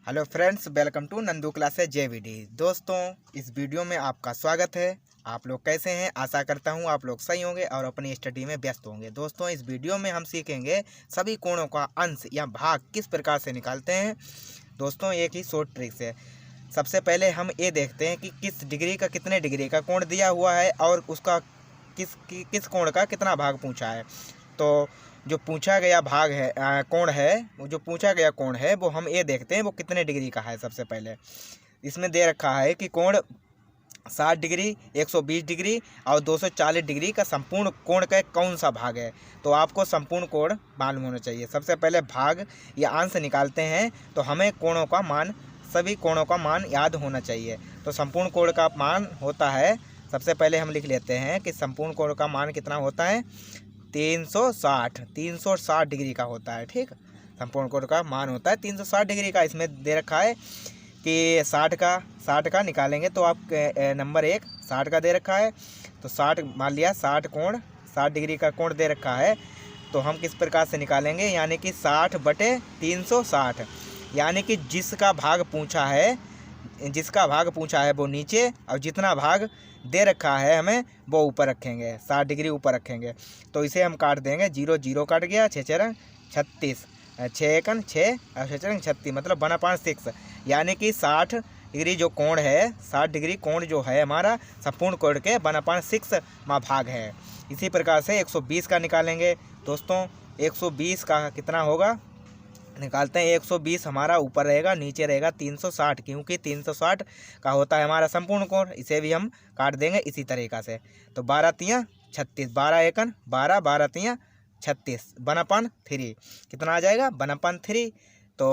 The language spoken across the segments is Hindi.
Hello friends, welcome to Nandu classes JVD. दोस्तों, इस वीडियो में आपका स्वागत है। आप लोग कैसे हैं? आशा करता हूं आप लोग सही होंगे और अपनी स्टडी में व्यस्त होंगे। दोस्तों, इस वीडियो में हम सीखेंगे सभी कोणों का अंश या भाग किस प्रकार से निकालते हैं। दोस्तों, एक ही शॉर्ट ट्रिक है। सबसे पहले हम ये देखते हैं कि किस डिग्री का कितने डिग्री का कोण दिया हुआ है और उसका किस कोण का कितना भाग पूछा है। तो जो पूछा गया भाग है कोण है, वो जो पूछा गया कोण है वो हम ये देखते हैं वो कितने डिग्री का है। सबसे पहले इसमें दे रखा है कि कोण 60 डिग्री, 120 डिग्री और 240 डिग्री का संपूर्ण कोण का कौन सा भाग है। तो आपको संपूर्ण कोण मालूम होना चाहिए। सबसे पहले भाग या अंश निकालते हैं तो हमें कोणों का मान, सभी कोणों का मान याद होना चाहिए। तो संपूर्ण कोण का मान होता है, सबसे पहले हम लिख लेते हैं कि संपूर्ण कोण का मान कितना होता है, 360 डिग्री का होता है। ठीक, संपूर्ण कोण का मान होता है 360 डिग्री का। इसमें दे रखा है कि 60 का निकालेंगे तो आप नंबर 1 60 का दे रखा है। तो 60 मान लिया, 60 डिग्री का कोण दे रखा है। तो हम किस प्रकार से निकालेंगे, यानी कि 60/360, यानी कि जिसका भाग पूछा है वो नीचे और जितना भाग दे रखा है हमें वो ऊपर रखेंगे, 60 डिग्री ऊपर रखेंगे। तो इसे हम काट देंगे, 0 0 कट गया, 6 4 36, 6 1 6 और 6 4 36, मतलब 1/6, यानी कि 60 डिग्री जो कोण है, 60 डिग्री कोण जो है हमारा संपूर्ण कोण के 1/6 भाग है। इसी प्रकार से 120 का निकालेंगे। दोस्तों, 120 का कितना होगा, निकालते हैं। 120 हमारा ऊपर रहेगा, नीचे रहेगा 360, क्योंकि 360 का होता है हमारा संपूर्ण कोण। इसे भी हम काट देंगे इसी तरीक़ा से। तो 12 3 36, 12 1 12, 12 3 36, 1/3 कितना आ जाएगा, 1/3। तो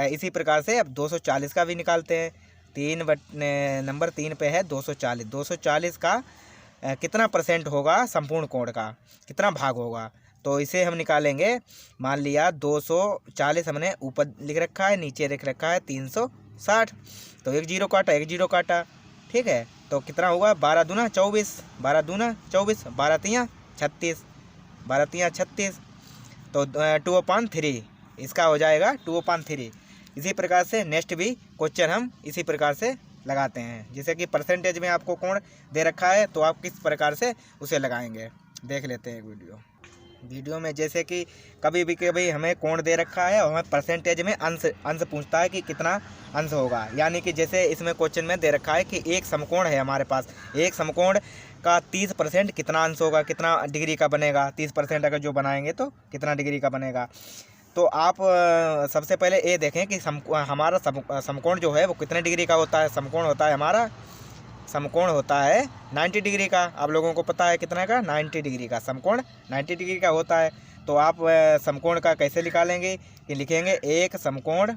इसी प्रकार से अब 240 का भी निकालते हैं। नंबर 3 पे है 240। 240 का कितना परसेंट होगा, संपूर्ण कोण का कितना भाग होगा। तो इसे हम निकालेंगे। मान लिया 240 हमने ऊपर लिख रखा है, नीचे लिख रखा है 360। तो 1 0 काटा, 1 0 काटा। ठीक है, तो कितना होगा, 12 दूना 24, 12 दूना 24, 12 3 36, 12 3 36। तो 2/3 इसका हो जाएगा, 2/3। इसी प्रकार से नेक्स्ट भी क्वेश्चन हम इसी प्रकार से लगाते हैं। जैसे कि परसेंटेज में आपको कोण दे रखा है तो आप किस प्रकार से उसे लगाएंगे, देख लेते हैं वीडियो में। जैसे कि कभी हमें कोण दे रखा है और हमें परसेंटेज में अंश पूछता है कि कितना अंश होगा। यानी कि जैसे इसमें क्वेश्चन में दे रखा है कि एक समकोण है हमारे पास, एक समकोण का 30% कितना अंश होगा, कितना डिग्री का बनेगा। 30% अगर जो बनाएंगे तो कितना डिग्री का बनेगा। तो आप सबसे पहले ये देखें कि हमारा समकोण जो है वो कितने डिग्री का होता है। समकोण होता है 90 डिग्री का। आप लोगों को पता है कितना का, 90 डिग्री का। समकोण 90 डिग्री का होता है। तो आप समकोण का कैसे निकालेंगे कि लिखेंगे एक समकोण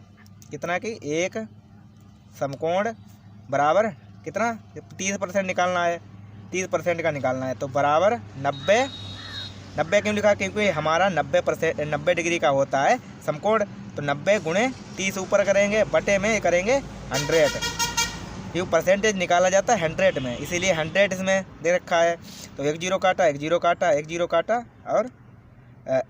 कितना की, एक समकोण बराबर कितना, 30% निकालना है, 30% का निकालना है। तो बराबर 90 क्यों लिखा, क्योंकि हमारा 90 डिग्री का होता है समकोण। तो 90 गुणे 30 ऊपर करेंगे, बटे में करेंगे 100, क्यों परसेंटेज निकाला जाता है 100 में, इसीलिए 100 इसमें दे रखा है। तो 1 0 काटा, 1 0 काटा, 1 0 काटा और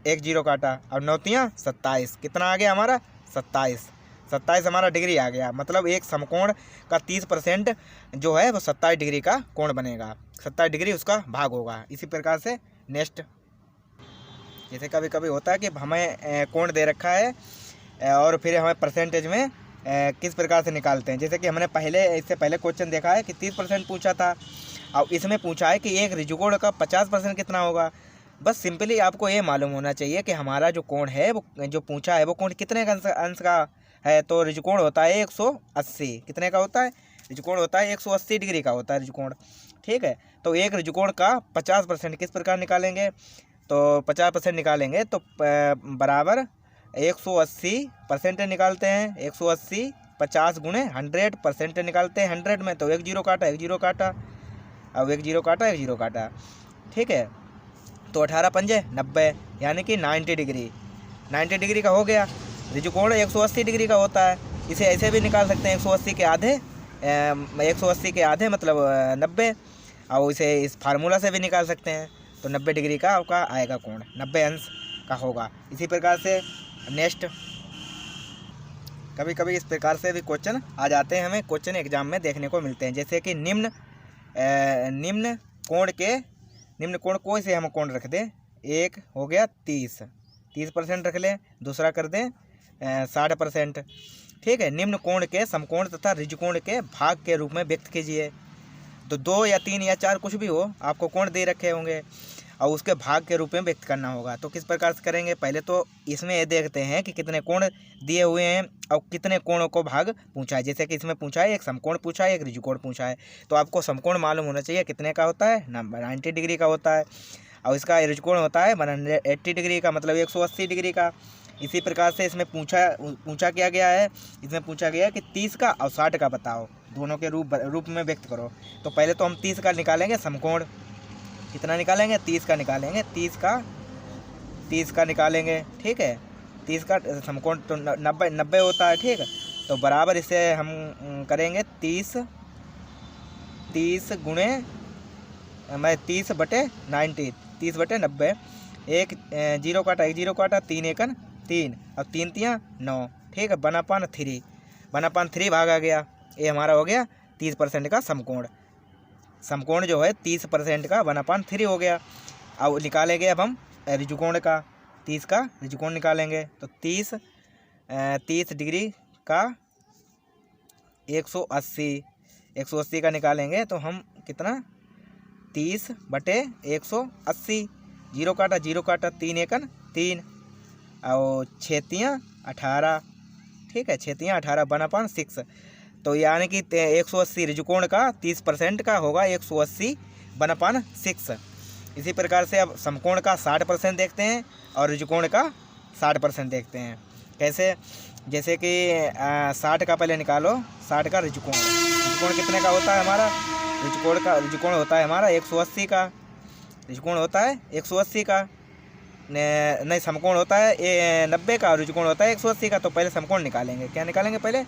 1 0 काटा और 9 3 27, कितना आ गया हमारा, 27 हमारा डिग्री आ गया। मतलब एक समकोण का 30% जो है वो 27 डिग्री का कोण बनेगा, 27 डिग्री उसका भाग होगा। इसी प्रकार से नेक्स्ट, जैसे कभी होता है कि हमें कोण दे रखा है और फिर हमें परसेंटेज में किस प्रकार से निकालते हैं। जैसे कि हमने इससे पहले क्वेश्चन देखा है कि 30% पूछा था और इसमें पूछा है कि एक ऋजुकोण का 50% कितना होगा। बस सिंपली आपको ये मालूम होना चाहिए कि हमारा जो कोण है वो जो पूछा है वो कोण कितने का अंश का है। तो ऋजुकोण होता है 180, कितने का होता है, ऋजुकोण होता है 180 डिग्री का होता है ऋजुकोण। ठीक है, तो एक ऋजुकोण का 50% किस प्रकार निकालेंगे, तो 50% निकालेंगे तो बराबर 180% निकालते हैं। 180 50 गुणे 100% निकालते हैं 100 में। तो 1 0 काटा, 1 0 काटा, अब 1 0 काटा, 1 0 काटा। ठीक है, तो 18 पंजे 90, यानी कि 90 डिग्री का हो गया। ऋजुकोण 180 डिग्री का होता है। इसे ऐसे भी निकाल सकते हैं, 180 के आधे मतलब 90, और इसे इस फार्मूला से भी निकाल सकते हैं। तो 90 डिग्री का आपका आएगा कोण, 90 अंश का होगा। इसी प्रकार से नेक्स्ट कभी कभी इस प्रकार से भी क्वेश्चन आ जाते हैं, हमें क्वेश्चन एग्जाम में देखने को मिलते हैं। जैसे कि निम्न कोण कोई से हम कोण रख दें, एक हो गया 30% रख लें, दूसरा कर दें 60%। ठीक है, निम्न कोण के समकोण तथा ऋजुकोण के भाग के रूप में व्यक्त कीजिए। तो 2 या 3 या 4 कुछ भी हो, आपको कोण दे रखे होंगे और उसके भाग के रूप में व्यक्त करना होगा। तो किस प्रकार से करेंगे, पहले तो इसमें ये देखते हैं कि कितने कोण दिए हुए हैं और कितने कोणों को भाग पूछा है। जैसे कि इसमें पूछा है एक समकोण पूछा है, एक ऋजुकोण पूछा है। तो आपको समकोण मालूम होना चाहिए कितने का होता है, 90 डिग्री का होता है, और इसका ऋजुकोण होता है 180 डिग्री का, मतलब 180 डिग्री का। इसी प्रकार से इसमें पूछा क्या गया है, इसमें पूछा गया है कि 30 का और 60 का बताओ, दोनों के रूप में व्यक्त करो। तो पहले तो हम 30 का निकालेंगे समकोण। कितना निकालेंगे, 30 का निकालेंगे, 30 का निकालेंगे। ठीक है, 30 का समकोण तो 90 होता है। ठीक है, तो बराबर इसे हम करेंगे 30 गुणे 30/90, 30/90। एक 0 काटा, 1 0 काटा, 3 एकन 3 और 3 3 9। ठीक है, 1/3 भाग आ गया। ये हमारा हो गया 30% का समकोण जो है 30% का 1/3 हो गया। अब निकालेंगे अब हम ऋजुकोण का, 30 का ऋजुकोण निकालेंगे। तो 30 डिग्री का 180 का निकालेंगे। तो हम कितना, 30/180, 0 काटा 0 काटा, 3 एकन 3 और 6 3 18। ठीक है, 6 3 18 1/6। तो यानी कि 180 ऋजुकोण का 30% का होगा 180/6। इसी प्रकार से अब समकोण का 60% देखते हैं और ऋजुकोण का 60% देखते हैं। कैसे, जैसे कि 60 का पहले निकालो, 60 का ऋजुकोण कितने का होता है हमारा, ऋजुकोण होता है हमारा 180 का, ऋजुकोण होता है 180 का, नहीं समकोण होता है 90 का, ऋजुकोण होता है 180 का। तो पहले समकोण निकालेंगे, क्या निकालेंगे, पहले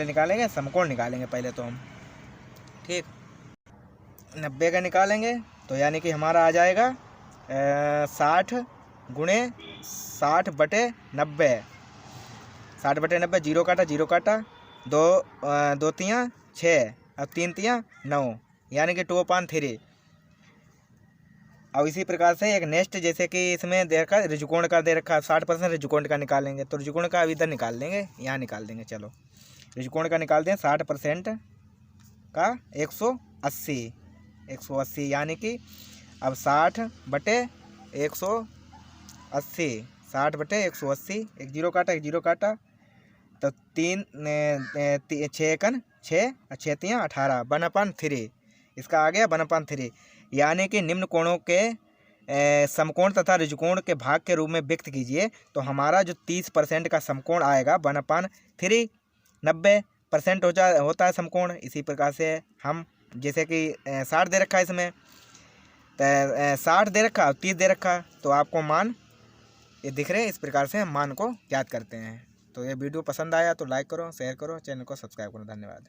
निकालेंगे समकोण निकालेंगे पहले तो हम। ठीक, 90 का निकालेंगे तो यानी कि हमारा आ जाएगा 60 गुणे 60/90, 60/90, 0 काटा 0 काटा, 2 3 6 और 3 3 9, यानी कि 2/3। और इसी प्रकार से एक नेक्स्ट, जैसे कि इसमें दे रखा ऋजुकोण का दे रखा 60% ऋजुकोण का निकालेंगे। तो ऋजुकोण का अभी इधर निकाल देंगे, यहाँ निकाल देंगे। चलो ऋजुकोण का निकाल दें, 60% का 180, यानी कि अब 60/180, 60/180, 1 0 काटा 1 0 काटा, तो 6 एकन 6 और 6 3 18, 1/3। इसका आ गया 1/3। यानी कि निम्न कोणों के समकोण तथा ऋजुकोण के भाग के रूप में व्यक्त कीजिए। तो हमारा जो 30% का समकोण आएगा 1/3, 90% होता है समकोण। इसी प्रकार से हम, जैसे कि 60 दे रखा है इसमें, तो 60 दे रखा और 30 दे रखा, तो आपको मान ये दिख रहे हैं। इस प्रकार से हम मान को याद करते हैं। तो ये वीडियो पसंद आया तो लाइक करो, शेयर करो, चैनल को सब्सक्राइब करो। धन्यवाद।